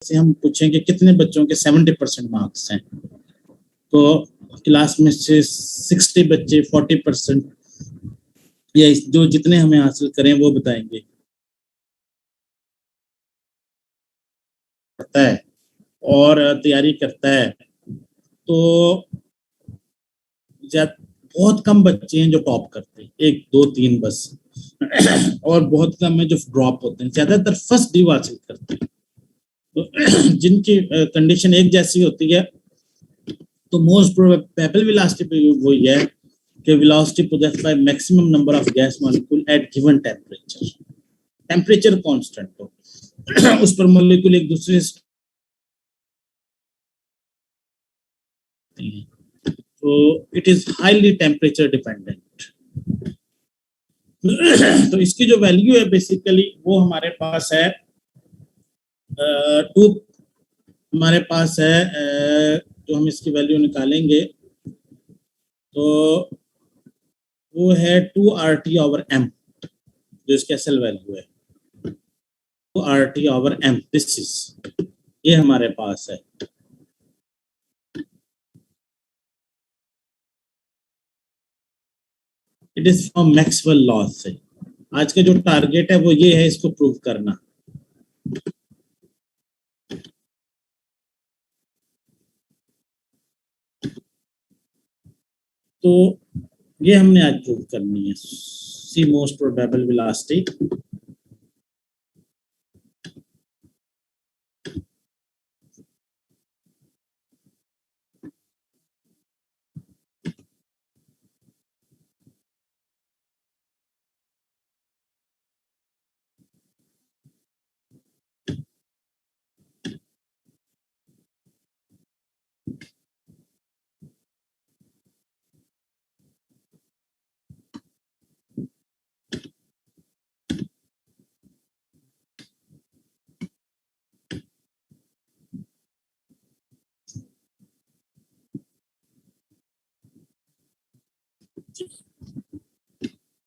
से हम पूछें कि कितने बच्चों के 70% मार्क्स हैं, तो क्लास में से 60 बच्चे 40% या जो जितने हमें हासिल करें वो बताएंगे करता है और तैयारी करता है, तो बहुत कम बच्चे हैं जो टॉप करते हैं, 1 2 3 बस और बहुत कम है जो ड्रॉप होते हैं, ज्यादातर फर्स्ट डिव हासिल करते हैं। तो जिनकी कंडीशन एक जैसी होती है, तो मोस्ट प्रोबेबल वेलोसिटी वो ये है कि velocity possessed by maximum number of gas molecule eight given temperature, temperature constant हो उस पर मॉलिक्यूल एक दूसरे से, तो it is highly temperature dependent. तो इसकी जो वैल्यू है बेसिकली वो हमारे पास है हमारे पास है जो हम इसकी वैल्यू निकालेंगे तो वो है 2RT/m, जो इसकी असल वैल्यू है 2RT/m। दिस इज, ये हमारे पास है। It is from Maxwell law से। आज का जो टारगेट है वो ये है, इसको प्रूव करना। तो ये हमने आज प्रूव करनी है, सी मोस्ट प्रोबेबल वेलोसिटी।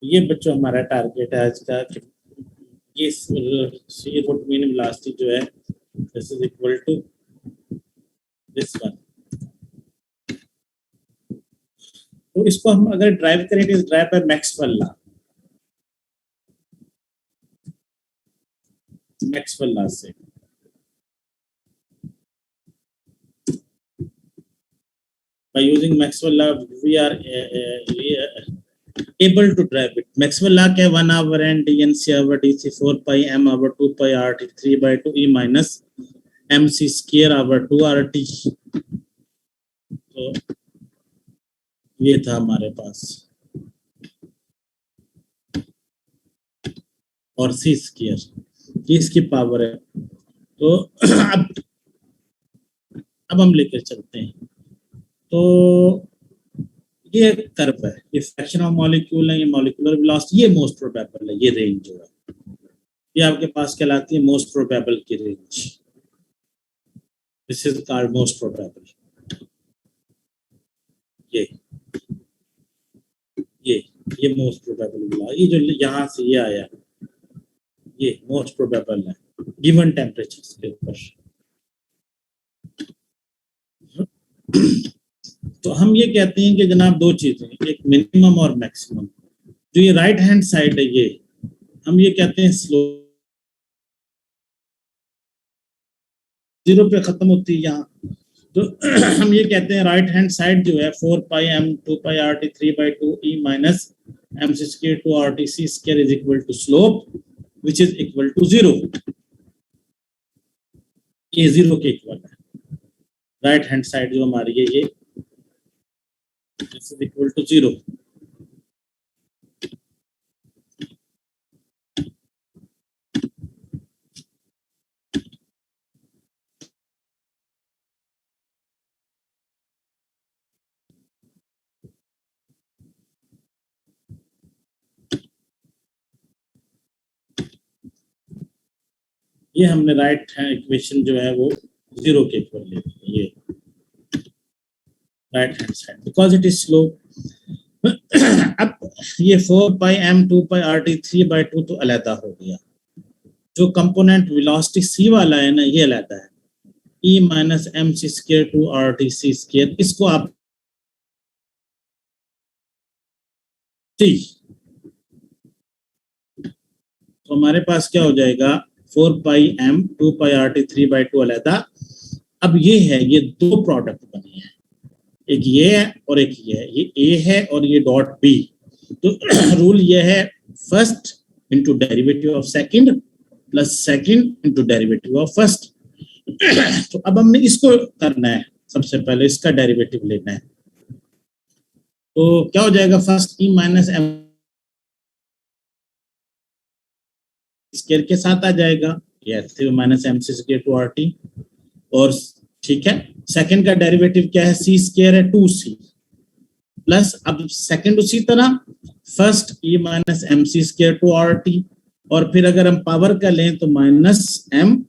ये बच्चों हमारा टारगेट है आज का, ये सी रूट मीन वेलोसिटी जो है this is equal to this one. तो इसको हम अगर ड्राइव करें, it is drive by Maxwell law, Maxwell law से। By using Maxwell law, we are able to drive it. Maxwell law क्या है? 1/n dNc/dt 4 pi m over 2 pi RT 3/2 e minus mc square over 2 RT। तो ये था हमारे पास, और c square ये इसकी पावर है। तो अब हम लेकर चलते हैं। तो ये कर्व है, ये फ्रैक्शन ऑफ मॉलिक्यूल है, ये मॉलिक्यूलर वेलोसिटी, ये मोस्ट प्रोबेबल है, ये रेंज जो है ये आपके पास कहलाती है मोस्ट प्रोबेबल की range. This is called most probable. ये मोस्ट प्रोबेबल, ये जो यहाँ से ये आया ये मोस्ट प्रोबेबल है गिवन टेम्परेचर के ऊपर। तो हम ये कहते हैं कि जनाब दो चीजें, एक मिनिमम और मैक्सिमम। जो ये राइट हैंड साइड है ये हम ये कहते हैं स्लो, 0 पे खत्म होती है यहाँ। तो हम ये कहते हैं राइट हैंड साइड जो है 4 pi m 2 pi RT 3/2 e minus mc square 2 RT c square is equal to slope which is equal to 0। ये 0 के इक्वल है। राइट हैंड साइड जो हमारी है ये this is equal to 0। ये हमने राइट हैंड इक्वेशन जो है वो 0 के इक्वल ले ली, ये right hand side because it is slow. अब ये 4 pi m 2 pi RT 3/2 तो अलहदा हो गया। जो कंपोनेंट वेलोसिटी c वाला है ना ये अलहदा है, E minus M C square two R T C square, इसको आप टी, तो हमारे पास क्या हो जाएगा 4 pi M 2 pi R T 3/2 अलहदा। अब ये है, ये दो प्रोडक्ट बने हैं, एक ये है और एक ये है, ये ए है और ये डॉट बी। तो रूल ये है first into derivative of second plus second into derivative of first. तो अब हमने इसको करना है, सबसे पहले इसका डेरिवेटिव लेना है। तो क्या हो जाएगा, first E minus M square के साथ आ जाएगा, ये minus M C square two R T, और ठीक है, सेकंड का डेरिवेटिव क्या है, सी स्क्वायर है 2c प्लस, अब सेकंड उसी तरह first E minus M C square two R T, और फिर अगर हम पावर का लें तो माइनस एम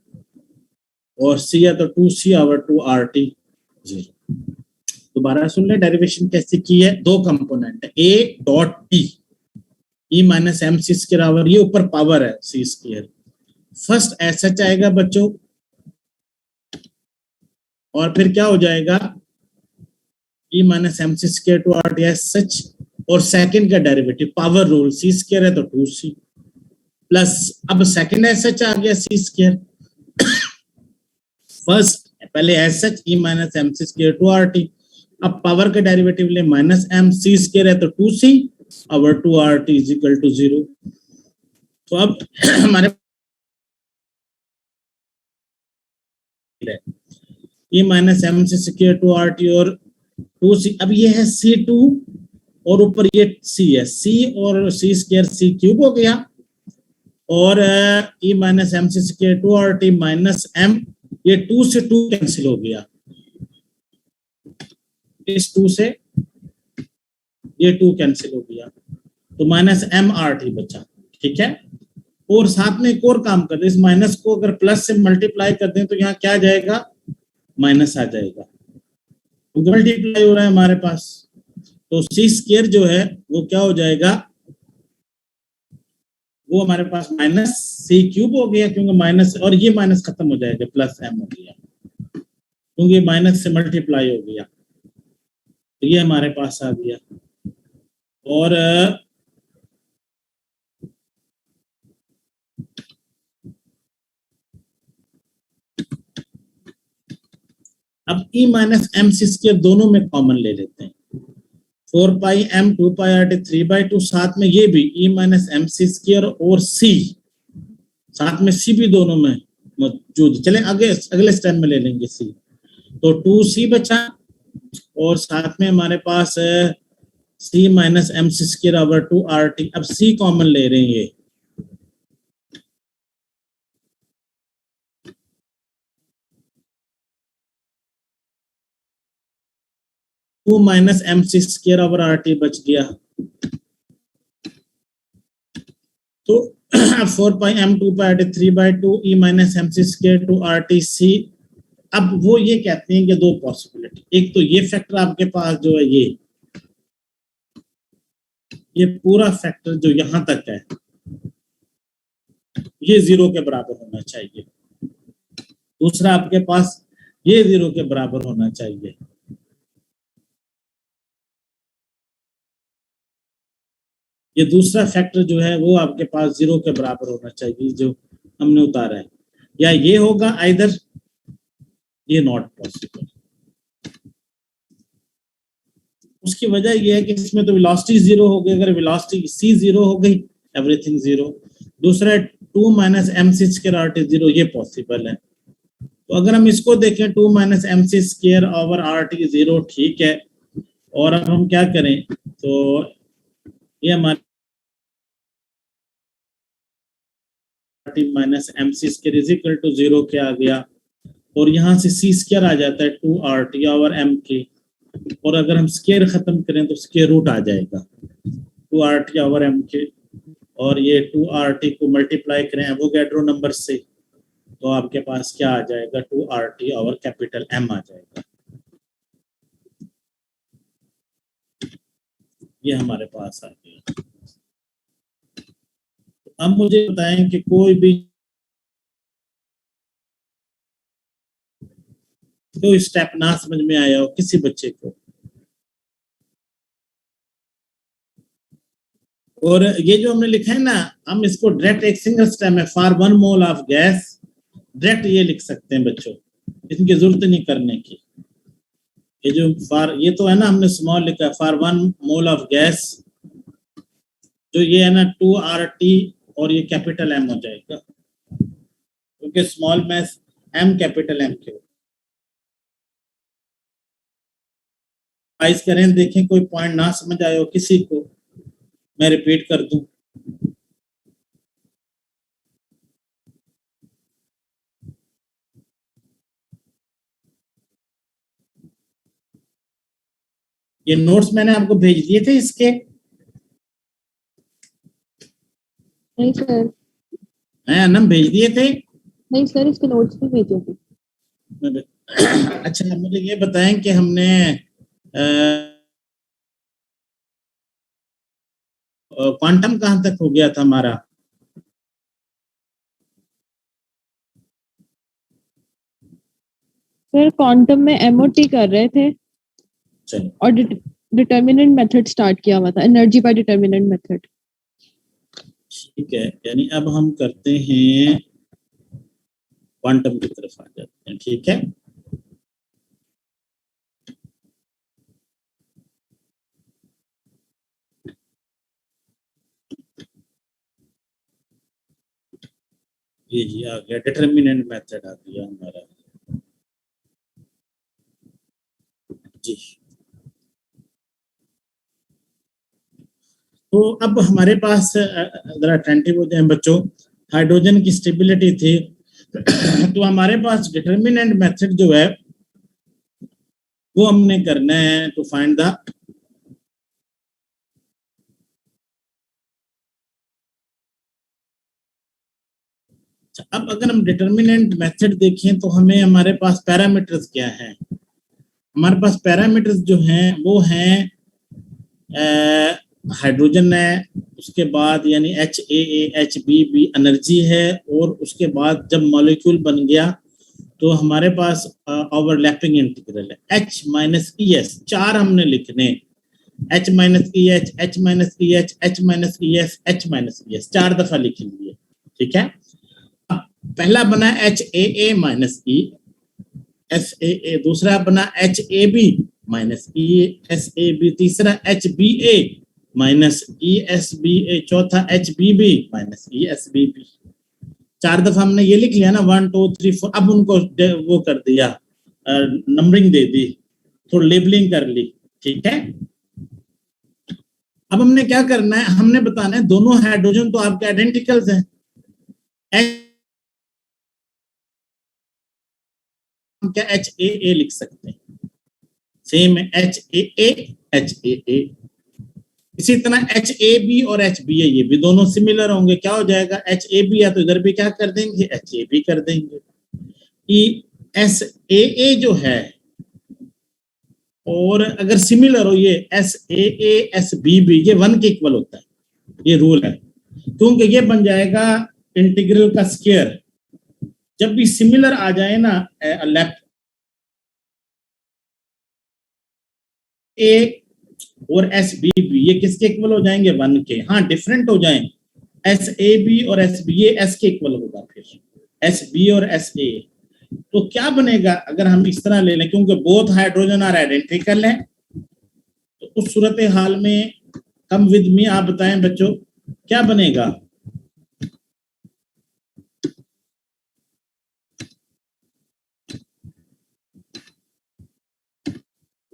और सी है तो 2c ओवर 2 आर टी 0। दोबारा सुन ले डेरिवेशन कैसे की है, दो कंपोनेंट है, A dot T E minus M C square over, ये ऊपर पावर है सी स्क्वायर, फर्स्ट ऐसा आएगा बच्चों, और फिर क्या हो जाएगा E minus M C square two R T as such, और सेकंड का derivative power rule C square है तो 2c प्लस, अब सेकंड एस एच आ गया सी स्क्वायर, फर्स्ट पहले S H E minus M C square two R T, अब power का डेरिवेटिव ले माइनस एम सी स्क्वायर है तो 2c over 2 R T is equal to 0। तो अब हमारे E minus M C square two R T और 2c, अब ये है c2 और ऊपर ये c है, c और c स्क्वायर c क्यूब हो गया, और E minus M C square two R T minus M, ये 2 से 2 कैंसिल हो गया, इस 2 से ये 2 कैंसिल हो गया, तो माइनस एम आर टी बचा, ठीक है। और साथ में एक और काम कर दे, इस माइनस को अगर प्लस से मल्टीप्लाई कर दें तो यहाँ क्या आ जाएगा, माइनस आ जाएगा, मल्टीप्लाई हो रहा है हमारे पास, तो सी स्क्वायर जो है वो क्या हो जाएगा, वो हमारे पास माइनस सी क्यूब हो गया, क्योंकि माइनस और ये माइनस खत्म हो जाएगा, प्लस एम हो गया, क्योंकि माइनस से मल्टीप्लाई हो गया, तो ये हमारे पास आ गया। और अब ई माइनस एम सी स्क्वायर दोनों में कॉमन ले लेते हैं, 4 pi M 2 pi R T 3/2, साथ में ये भी ई माइनस एम सी स्क्वायर और सी, साथ में सी भी दोनों में मौजूद, चले आगे अगले स्टेप में ले लेंगे सी, तो 2c बचा, और साथ में हमारे पास C minus M C square over 2 R T, अब सी कॉमन ले रहे हैं, ये 2 minus M C square over R T बच गया, तो 4 pi M 2 pi R T 3/2 E minus M C square two R T C. अब वो ये कहते हैं कि दो पॉसिबिलिटी, एक तो ये फैक्टर आपके पास जो है, ये पूरा फैक्टर जो यहां तक है ये 0 के बराबर होना चाहिए, दूसरा आपके पास ये 0 के बराबर होना चाहिए, ये दूसरा फैक्टर जो है वो आपके पास 0 के बराबर होना चाहिए जो हमने उतारा है, या ये होगा आइदर, ये नॉट पॉसिबल। उसकी वजह ये है कि इसमें तो वेलोसिटी 0 हो गई, अगर वेलोसिटी c 0 हो गई एवरीथिंग 0, दूसरा 2 minus M C square R T 0, ये पॉसिबल है। तो अगर हम इसको देखें 2 minus M C square over R T 0, ठीक है, और अब हम क्या करें, तो ये हमारे minus M C square is equal to 0 के आ गया, और यहाँ से सी स्क्वायर आ जाता है 2 आर टी ओवर एम के, और अगर हम स्क्वायर खत्म करें तो स्क्वायर रूट आ जाएगा 2 आर टी ओवर एम के, और ये 2 आर टी को मल्टीप्लाई करें एवोगैड्रो नंबर से, तो आपके पास क्या आ जाएगा, 2 R T over capital M आ जाएगा, ये हमारे पास आ गया। अब मुझे बताएं कि कोई भी तो स्टेप ना समझ में आया हो किसी बच्चे को, और ये जो हमने लिखा है ना, हम इसको डायरेक्ट एक सिंगल स्टेप में for 1 mole of gas direct ये लिख सकते हैं बच्चों, इनकी जरूरत नहीं करने की। ये जो फॉर, ये तो है ना हमने स्मॉल लिखा है, फॉर 1 मोल ऑफ गैस, जो ये है ना 2RT, और ये कैपिटल M हो जाएगा, क्योंकि स्मॉल में M कैपिटल M के करें, देखें कोई पॉइंट ना समझ आए हो किसी को, मैं रिपीट कर दूं। ये नोट्स मैंने आपको भेज दिए थे इसके? नहीं सर। अनम भेज दिए थे? नहीं सर, इसके नोट्स भी भेजे थे। अच्छा, मुझे ये बताएं कि हमने क्वांटम कहां तक हो गया था हमारा? सर क्वांटम में MOT कर रहे थे। चलो, और डिटर्मिनेंट मेथड स्टार्ट किया हुआ था, एनर्जी बाय डिटर्मिनेंट मेथड। ठीक है, यानी अब हम करते हैं क्वांटम की तरफ आ जाते हैं, ठीक है। ये जी आ गया, डिटर्मिनेंट मेथड आ गया हमारा जी। तो अब हमारे पास जरा अटेंटिव हो जाए बच्चों, हाइड्रोजन की स्टेबिलिटी थी तो हमारे पास डिटर्मिनेंट मेथड जो है वो हमने करना है टू फाइंड द अब अगर हम डिटर्मिनेंट मेथड देखें तो हमें हमारे पास पैरामीटर्स क्या हैं? हमारे पास पैरामीटर्स जो हैं वो हैं हाइड्रोजन है, उसके बाद यानी HAA HBB एनर्जी है, और उसके बाद जब मॉलिक्यूल बन गया तो हमारे पास ओवरलैपिंग इंटीग्रल है H माइनस ES, चार हमने लिखने, H minus EH, H minus EH, H minus ES, H minus ES, चार दफा लिख लिए, ठीक है। पहला बना HAA माइनस E SAA, दूसरा बना HAB माइनस ESAB, तीसरा HBA माइनस ESBA, चौथा HBB माइनस ESBB। चार दफा हमने ये लिख लिया ना, 1 2 3 4, अब उनको वो कर दिया, नंबरिंग दे दी, थोड़ी लेबलिंग कर ली, ठीक है। अब हमने क्या करना है, हमने बताना है दोनों हाइड्रोजन तो आपके आइडेंटिकल्स हैं, हम क्या HAA लिख सकते हैं, सेम है HAA HAA। इसी तरह HAB और HBA, ये भी दोनों सिमिलर होंगे, क्या हो जाएगा HAB, या तो इधर भी क्या कर देंगे HAB कर देंगे। SAA जो है, और अगर सिमिलर हो ये SAA SBB, ये 1 के इक्वल होता है, ये रूल है, क्योंकि ये बन जाएगा इंटीग्रल का स्क्वायर। जब भी सिमिलर आ जाए ना लेफ्ट ए और SBB, ये किसके इक्वल हो जाएंगे 1 के। हाँ, डिफरेंट हो जाए SAB और SB, ये S के इक्वल होगा, फिर SB और SA, तो क्या बनेगा अगर हम इस तरह ले लें, क्योंकि बोथ हाइड्रोजन आर आइडेंटिकल है, तो उस सूरत हाल में कम विद मी, आप बताएं बच्चों क्या बनेगा?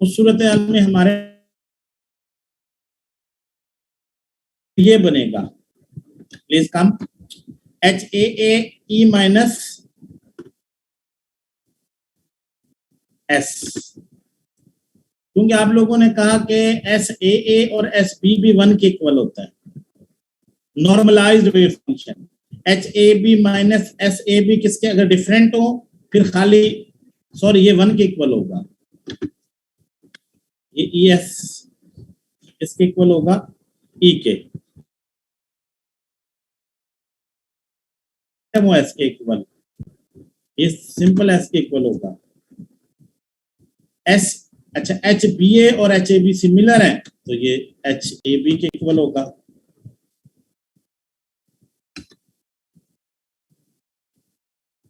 उस सूरत हाल में हमारे ये बनेगा, please come, HAAE minus S, क्योंकि आप लोगों ने कहा कि SAA और SBB 1 के इक्वल होता है, normalised wave function. HAB minus SAB किसके अगर डिफरेंट हो, फिर खाली सॉरी ये 1 के इक्वल होगा, ये ES इसके इक्वल होगा E के, वो S के इक्वल, ये सिंपल S के इक्वल होगा। एस, अच्छा एच बी ए और एच ए बी सिमिलर है तो ये एच ए बी के इक्वल होगा।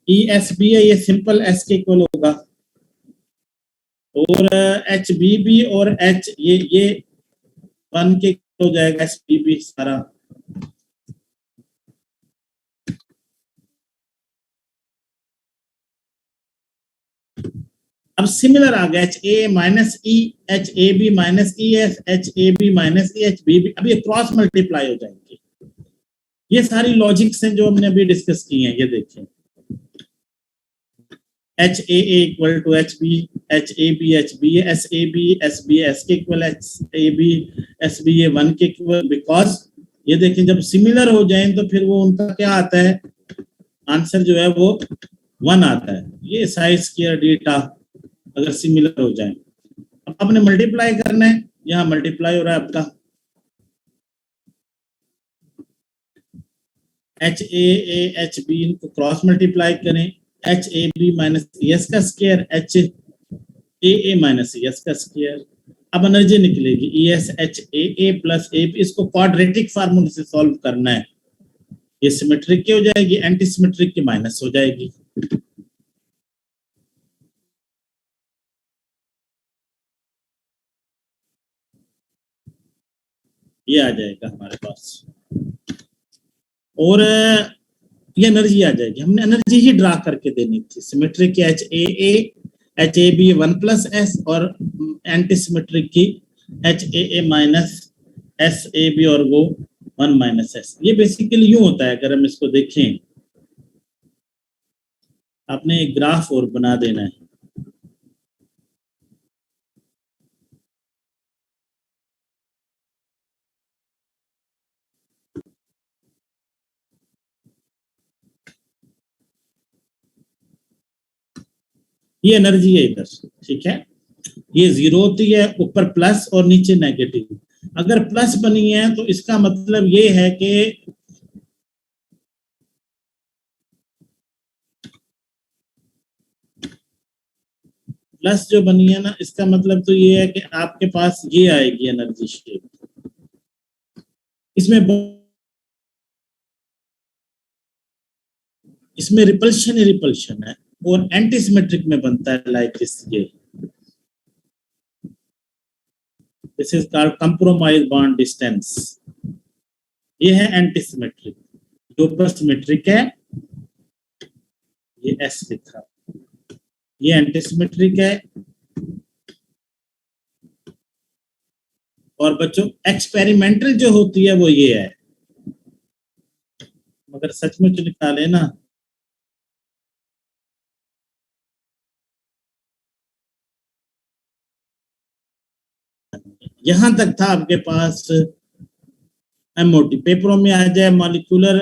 ई एस बी है, ये सिंपल एस के इक्वल होगा। और एच बी बी और एच ये 1 के इक्वल हो जाएगा, एस बी बी सारा। अब सिमिलर आ गया, H A minus E H A B minus E S H A B minus E H B B, अब ये क्रॉस मल्टीप्लाई हो जाएंगे। ये सारी लॉजिक्स हैं जो हमने अभी डिस्कस की हैं। ये देखें, H A equal to H B H B S A B S के equal H A B S B A 1 के इक्वल, बिकॉज ये देखें जब सिमिलर हो जाएं तो फिर वो उनका क्या आता है, आंसर जो है वो 1 आता है। ये साइज स्क्वायर डेटा अगर सिमिलर हो जाए। अब आपने मल्टीप्लाई करना है, यहाँ मल्टीप्लाई हो रहा है आपका एच ए एच बी, इनको क्रॉस मल्टीप्लाई करें, H A B minus S का square H A minus S का स्क्वायर। अब एनर्जी निकलेगी E S H A plus A B, इसको क्वाड्रेटिक फार्मूले से सॉल्व करना है। ये सिमेट्रिक की हो जाएगी, एंटी सिमेट्रिक की माइनस हो जाएगी। ये आ जाएगा हमारे पास, और ये एनर्जी आ जाएगी। हमने एनर्जी ही ड्रा करके देनी थी। सिमेट्रिक की H A B 1 plus S और एंटी सिमेट्रिक की H A minus S A B और वो 1 माइनस एस। ये बेसिकली यूं होता है। अगर हम इसको देखें, आपने एक ग्राफ और बना देना है। ये एनर्जी है इधर, ठीक है। ये जीरो होती है, ऊपर प्लस और नीचे नेगेटिव। अगर प्लस बनी है तो इसका मतलब ये है कि प्लस जो बनी है ना, इसका मतलब तो ये है कि आपके पास ये आएगी एनर्जी शेप। इसमें रिपल्शन ही रिपल्शन है और एंटी सिमेट्रिक में बनता है like this. This is called compromise bond distance. ये है एंटी सिमेट्रिक। जो पर सिमेट्रिक है ये एस लिखा, ये एंटी सिमेट्रिक है। और बच्चों एक्सपेरिमेंटल जो होती है वो ये है, मगर सचमुच निकाले ना यहां तक था आपके पास एमओटी। पेपरों में आ जाए मॉलिक्यूलर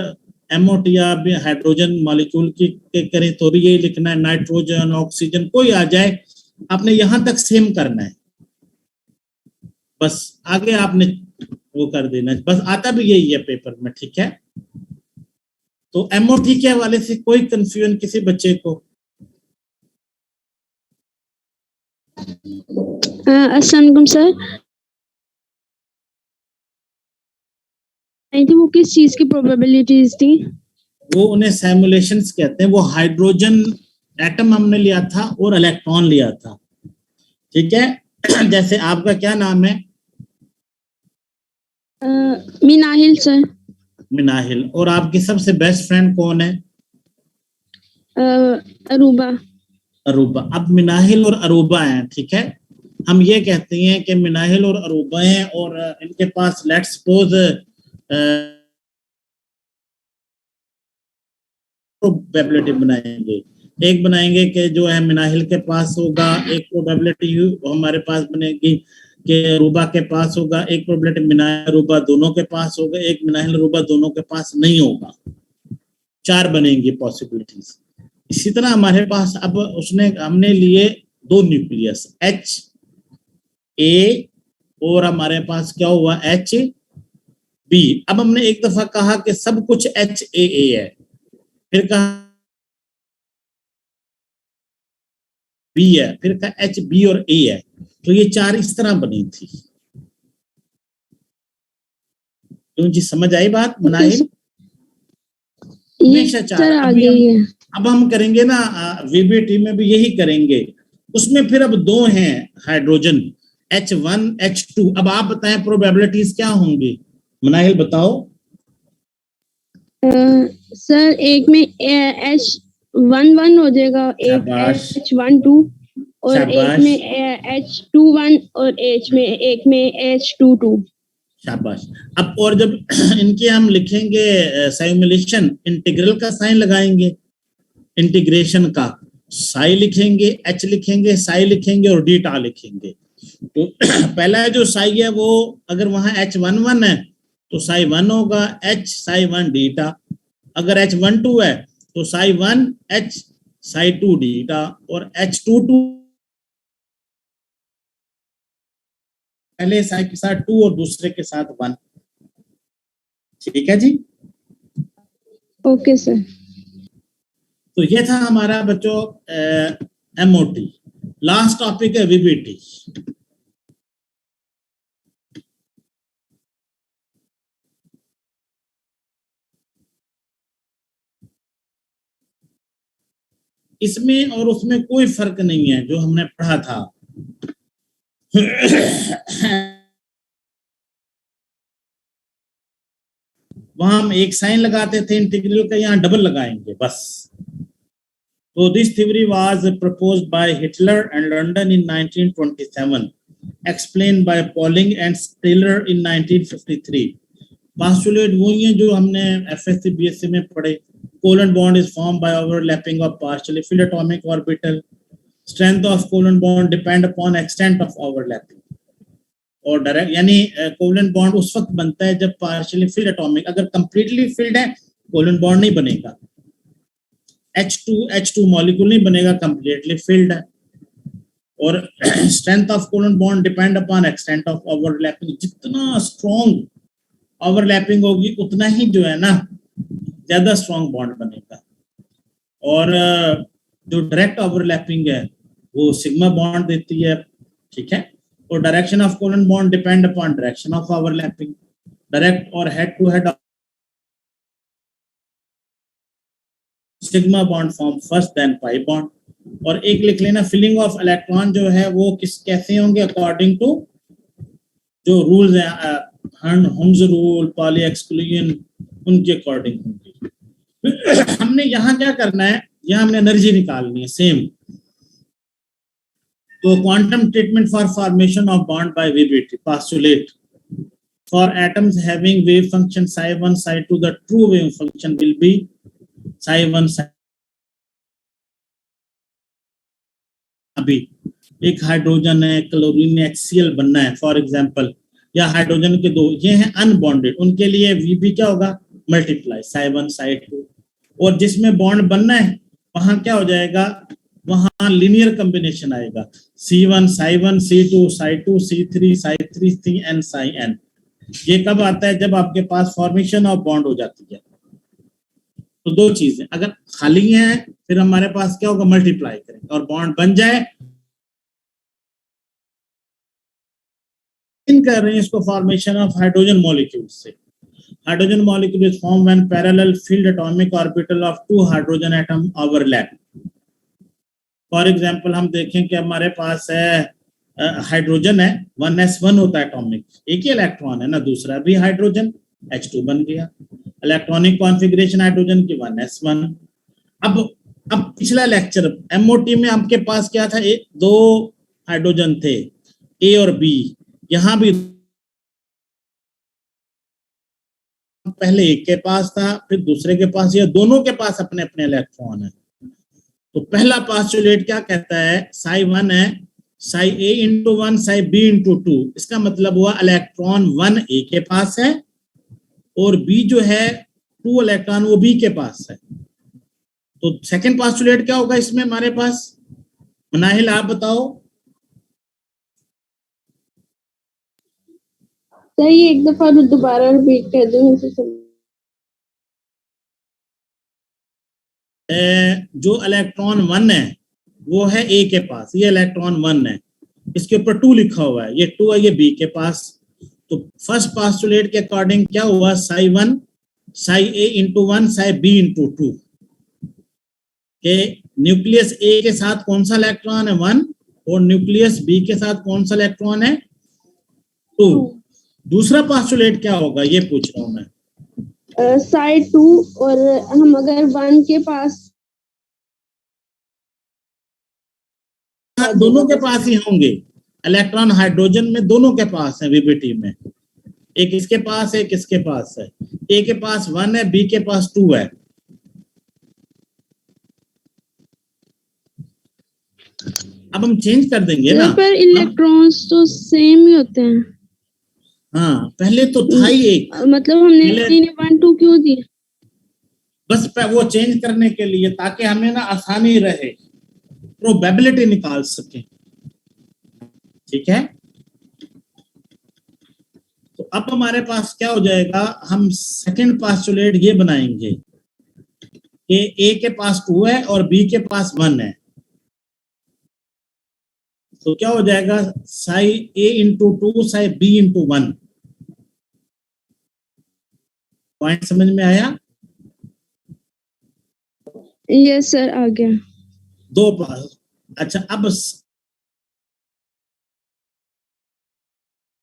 एमओटी या हाइड्रोजन मॉलिक्यूल की करें तो भी यही लिखना है, नाइट्रोजन ऑक्सीजन कोई आ जाए, आपने यहां तक सेम करना है। बस आगे आपने वो कर देना है, बस आता भी यही है पेपर में, ठीक है। तो एमओटी के हवाले से कोई कंफ्यूजन किसी बच्चे को? अस्सलाम वालेकुम सर। नहीं थी, वो किस चीज की प्रोबेबिलिटीज थी? वो उन्हें सिमुलेशंस कहते हैं। वो हाइड्रोजन एटम हमने लिया था और इलेक्ट्रॉन लिया था, ठीक है। जैसे आपका क्या नाम है? मिनाहिल सर। मिनाहिल। और आपकी सबसे बेस्ट फ्रेंड कौन है? अरूबा। अरूबा। अब मिनाहिल और अरूबा हैं, ठीक है। हम ये कहते हैं कि मिनाहिल और अरूबा हैं और इनके पास लेट्स सपोज प्रोबेबिलिटी बनाएंगे। एक बनाएंगे कि जो है मिनाहिल के पास होगा, एक प्रोबेबिलिटी हमारे पास बनेगी कि अरूबा के पास होगा, एक प्रोबेबिलिटी मिनाहिल अरूबा दोनों के पास होगा, एक मिनाहिल अरूबा दोनों के पास नहीं होगा। 4 बनेंगी पॉसिबिलिटीज। इसी तरह हमारे पास अब हमने लिए 2 न्यूक्लियस एच ए और हमारे पास क्या हुआ एच बी। अब हमने एक दफा कहा कि सब कुछ एच ए है, फिर कहा बी है, फिर का एच बी और ए है, तो ये चार इस तरह बनी थी। क्यों जी, समझ आई बात मुनाहिल? ये हमेशा चार। सर आ अभी गई है। अब हम करेंगे ना वीबीटी में भी यही करेंगे, उसमें फिर अब दो हैं हाइड्रोजन H1 H2। अब आप बताएं प्रोबेबिलिटीज क्या होंगी, मुनाहिल बताओ। सर एक में H11 हो जाएगा, एक शाबाश H12 और एक शाबाश में H21 और एक में H22। शाबाश। अब और जब इनके हम लिखेंगे साइमुलेशन, इंटीग्रल का साइन लगाएंगे, इंटीग्रेशन का साई लिखेंगे, एच लिखेंगे, साई लिखेंगे और डीटा लिखेंगे। तो पहला जो साई है वो अगर वहां H11 है तो साई 1 होगा, H साई 1 डीटा। अगर H12 है तो साई 1 H साई 2 डीटा, और H22 पहले साई के साथ 2 और दूसरे के साथ 1। ठीक है जी। Okay sir. तो ये था हमारा बच्चों एमओटी। लास्ट टॉपिक है वीबीटी। इसमें और उसमें कोई फर्क नहीं है जो हमने पढ़ा था। वहां हम एक साइन लगाते थे इंटीग्रल का, यहाँ डबल लगाएंगे बस। तो this theory was proposed by Heitler and London in 1927, explained by Pauling and Slater in 1953। Postulate वही है जो हमने एफएससी बीएससी में पढ़े। Covalent bond is formed by overlapping of partially filled atomic orbital. Strength of covalent bond depend upon extent of overlapping. और direct यानी covalent bond उस वक्त बनता है जब पार्शियली फिल्ड एटॉमिक, अगर कंप्लीटली फिल्ड है कोवेलेंट बॉन्ड नहीं बनेगा। H2 मॉलिक्यूल नहीं बनेगा, कंप्लीटली फिल्ड है। और strength of covalent bond depend upon extent of overlapping. जितना स्ट्रॉन्ग ओवरलैपिंग होगी उतना ही जो है ना ज्यादा स्ट्रॉन्ग बॉन्ड बनेगा। और जो डायरेक्ट ओवरलैपिंग है वो सिग्मा बॉन्ड देती है। ठीक है। और direction of covalent bond depend upon direction of overlapping. Direct और head to head sigma bond form first then pi bond. और एक लिख लेना, फिलिंग ऑफ इलेक्ट्रॉन जो है वो कैसे होंगे अकॉर्डिंग टू जो रूल्स हैं, हम्स रूल, पॉली एक्सक्लूजन, उनके अकॉर्डिंग होंगी। हमने यहाँ क्या करना है, यहाँ हमने एनर्जी निकालनी है सेम। तो quantum treatment for formation of bond by VBT postulate for atoms having wave function psi 1 psi 2 the true wave function will be psi 1 psi। अभी एक हाइड्रोजन है, क्लोरीन ने HCl बनना है फॉर एग्जांपल, या हाइड्रोजन के दो ये हैं अनबॉन्डेड, उनके लिए Vb क्या होगा, मल्टीप्लाई psi 1 psi 2। और जिसमें बॉन्ड बनना है वहां क्या हो जाएगा, वहां लीनियर कॉम्बिनेशन आएगा, C1 psi 1 C2 psi 2 C3 psi 3 Cn psi n। ये कब आता है, जब आपके पास फॉर्मेशन ऑफ बॉन्ड हो जाती है। तो दो चीजें, अगर खाली है फिर हमारे पास क्या होगा, मल्टीप्लाई करेंगे, और बॉन्ड बन जाए कर रहे हैं इसको फॉर्मेशन ऑफ हाइड्रोजन मॉलिक्यूल से। Hydrogen molecule is form when parallel field atomic orbital of two hydrogen atom overlap. For example हम देखें कि हमारे पास है हाइड्रोजन है, 1s1 होता है एटॉमिक, एक ही इलेक्ट्रॉन है ना, दूसरा भी हाइड्रोजन H2 बन गया। इलेक्ट्रॉनिक कॉन्फ़िगरेशन हाइड्रोजन की 1s1। अब पिछला लेक्चर एमओटी में आपके पास क्या था, दो हाइड्रोजन थे ए और बी, यहां भी पहले एक के पास था फिर दूसरे के पास, या दोनों के पास अपने अपने इलेक्ट्रॉन है। तो पहला पोस्टुलेट क्या कहता है, psi 1 है psi a into 1 psi b into 2। इसका मतलब हुआ इलेक्ट्रॉन 1 a के पास है और b जो है 2 इलेक्ट्रॉन वो b के पास है। तो सेकंड पोस्टुलेट क्या होगा इसमें हमारे पास, मुनाहिल आप बताओ। सही, एक दफा दोबारा रिपीट कर दो। जो इलेक्ट्रॉन 1 है वो है ए के पास, ये इलेक्ट्रॉन 1 है, इसके ऊपर 2 लिखा हुआ है, ये 2 है, ये बी के पास। तो फर्स्ट पोस्टुलेट के अकॉर्डिंग क्या हुआ, Sai 1 Sai A into 1 Sai B into 2 के न्यूक्लियस ए के साथ कौन सा इलेक्ट्रॉन है 1 और न्यूक्लियस बी के साथ कौन सा इलेक्ट्रॉन है 2। दूसरा पोस्टुलेट क्या होगा ये पूछ रहा हूं मैं। साइड 2 और हम अगर 1 के पास दोनों के पास ही होंगे इलेक्ट्रॉन, हाइड्रोजन में दोनों के पास है वीबीटी में, एक इसके पास है, एक इसके पास है, ए के पास 1 है, बी के पास 2 है। अब हम चेंज कर देंगे ना, पर इलेक्ट्रॉन्स तो सेम ही होते हैं। हाँ पहले तो था ही एक, मतलब हमने 1 2 क्यों दिया? बस वो चेंज करने के लिए ताकि हमें ना आसानी रहे, प्रोबेबिलिटी निकाल सके, ठीक है। तो अब हमारे पास क्या हो जाएगा, हम सेकंड पोस्टुलेट ये बनाएंगे कि ए के पास 2 है और बी के पास 1 है, तो क्या हो जाएगा psi A into 2 psi B into 1। Point समझ में आया? यस सर, आ गया। दो पास। अच्छा, अब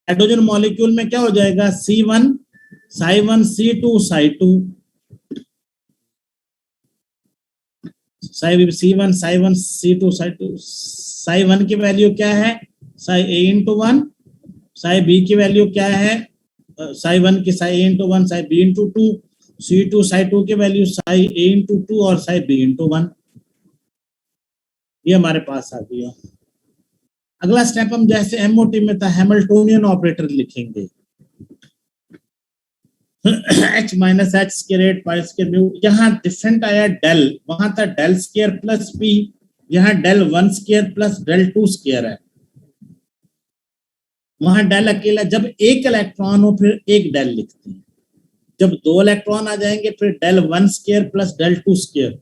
हाइड्रोजन मॉलिक्यूल में क्या हो जाएगा, C1 Sai 1 C2 Sai 2, C1 Sai 1 C2 Sai 2। Sai 1 की वैल्यू क्या है, Sai A into 1, Sai B की वैल्यू क्या है, साई 1 की Sai A into 1 Sai B into 2, C2 Sai 2 की वैल्यू साई A इंटू 2 और साई B इंटू 1। ये हमारे पास आ गया। अगला स्टेप हम जैसे एमओटी में था हैमिल्टोनियन ऑपरेटर लिखेंगे, H minus H square pi square mu. यहाँ डिफरेंट आया डेल, वहां था डेल स्क्वायर प्लस पी, यहाँ del 1 square plus del 2 square है। वहां डेल अकेला, जब एक इलेक्ट्रॉन हो फिर एक डेल लिखते हैं, जब 2 इलेक्ट्रॉन आ जाएंगे फिर del 1 square plus del 2 square,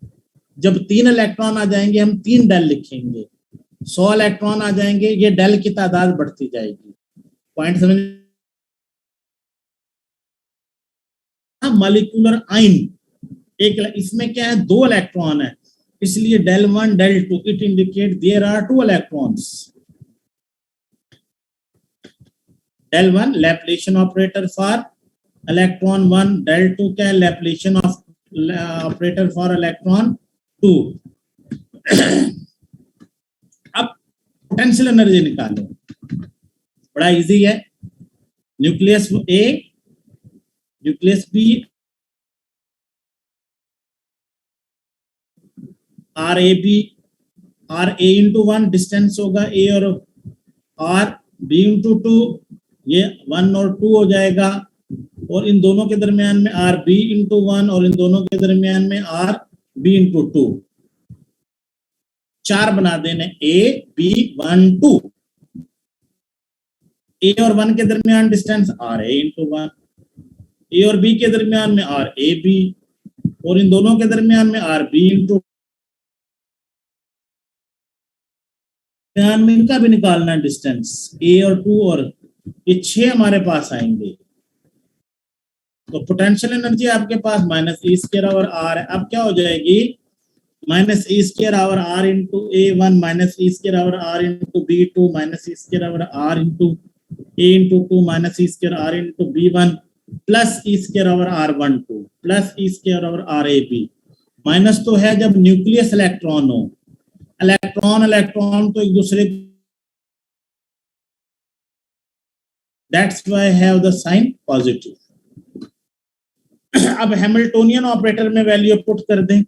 जब 3 इलेक्ट्रॉन आ जाएंगे हम 3 डेल लिखेंगे, 100 इलेक्ट्रॉन आ जाएंगे, ये डेल की तादाद बढ़ती जाएगी। पॉइंट समझ? मॉलिक्यूलर आइन एक, इसमें क्या है 2 इलेक्ट्रॉन है, इसलिए del 1 del 2 it indicate there are 2 electrons. Del 1 Laplacian operator for electron 1, del 2 क्या है, लैप्लेशियन ऑपरेटर फॉर इलेक्ट्रॉन 2। अब पोटेंशियल एनर्जी निकालो, बड़ा इजी है। Nucleus A nucleus B, R A B, R A into 1 distance होगा A और are, B into 2 ये 1 और 2 हो जाएगा, और इन दोनों के दरमियान में आर बी इंटू 1 और इन दोनों के दरमियान में आर बी इंटू 2, 4 बना देने, ए बी 1 2, ए और 1 के दरमियान डिस्टेंस आर ए इंटू 1, ए और बी के दरमियान में आर ए बी, और इन दोनों के दरमियान में आर बी इंटू, में इनका भी निकालना डिस्टेंस ए और 2, और ये 6 हमारे पास आएंगे। तो पोटेंशियल एनर्जी आपके पास माइनस ई स्क्वायर और आर है। अब क्या हो जाएगी, minus E square over R into A 1 minus E square over R into B 2 minus E square over R into A into 2 minus E square R into B 1 plus E square over R 1 2 plus E square over R A B. Minus तो है जब nucleus electron हो, electron तो एक दूसरे, that's why have the sign positive. अब Hamiltonian operator में value put कर दें,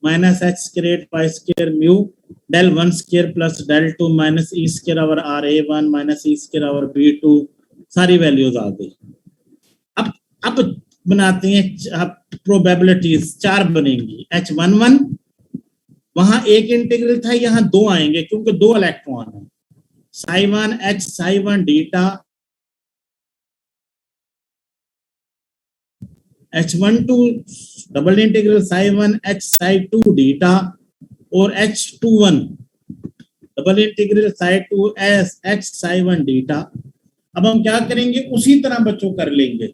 minus H square pi square mu del 1 square plus del 2 minus E square over R A 1 minus E square over B 2, सारी values आ गई। अब बनाते हैं probabilities, 4 बनेंगी। H11 वहां एक इंटीग्रल था, यहाँ 2 आएंगे क्योंकि 2 इलेक्ट्रॉन है। Sai 1 H Sai 1 डीटा, H12 double integral Sai 1 H Sai 2 डीटा, और H21 double integral Sai 2 S H Sai 1 डीटा। अब हम क्या करेंगे, उसी तरह बच्चों कर लेंगे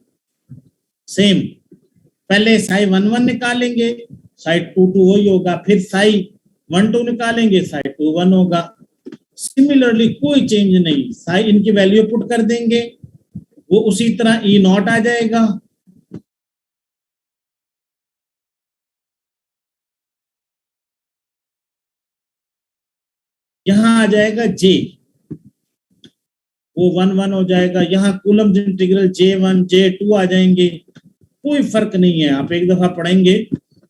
सेम। पहले साई 1 निकालेंगे, साई 2 वही होगा, फिर साई 1 निकालेंगे, साई 2 1 होगा। सिमिलरली कोई चेंज नहीं, साई इनकी वैल्यू पुट कर देंगे, वो उसी तरह E नॉट आ जाएगा। यहां आ जाएगा J, वो 1 1 हो जाएगा। यहाँ कूलम्ब इंटीग्रल J1 J2 आ जाएंगे, कोई फर्क नहीं है, आप एक दफा पढ़ेंगे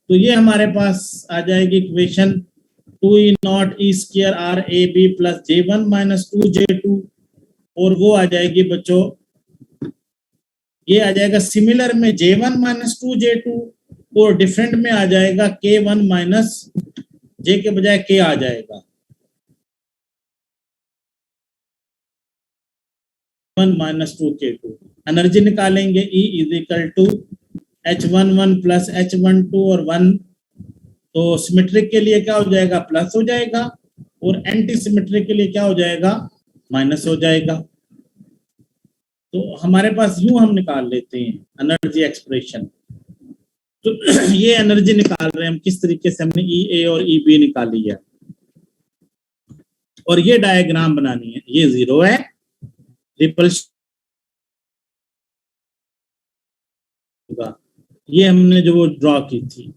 तो ये हमारे पास आ जाएगी equation 2E not E square RAB plus J1 minus 2J2, और वो आ जाएगी बच्चों, ये आ जाएगा सिमिलर में J1 माइनस 2J2, और डिफरेंट में आ जाएगा K1 माइनस J के बजाय K आ जाएगा 1 माइनस 2K2। एनर्जी निकालेंगे, E is equal to H11 plus H12 और 1, तो सिमेट्रिक के लिए क्या हो जाएगा, प्लस हो जाएगा, और एंटी सिमेट्रिक के लिए क्या हो जाएगा, माइनस हो जाएगा। तो हमारे पास यूं हम निकाल लेते हैं एनर्जी एक्सप्रेशन। तो ये एनर्जी निकाल रहे हैं हम, किस तरीके से हमने EA और EB निकाली है, और ये डायग्राम बनानी है। ये 0 है, रिपल्शन, ये हमने जो ड्रॉ की थी,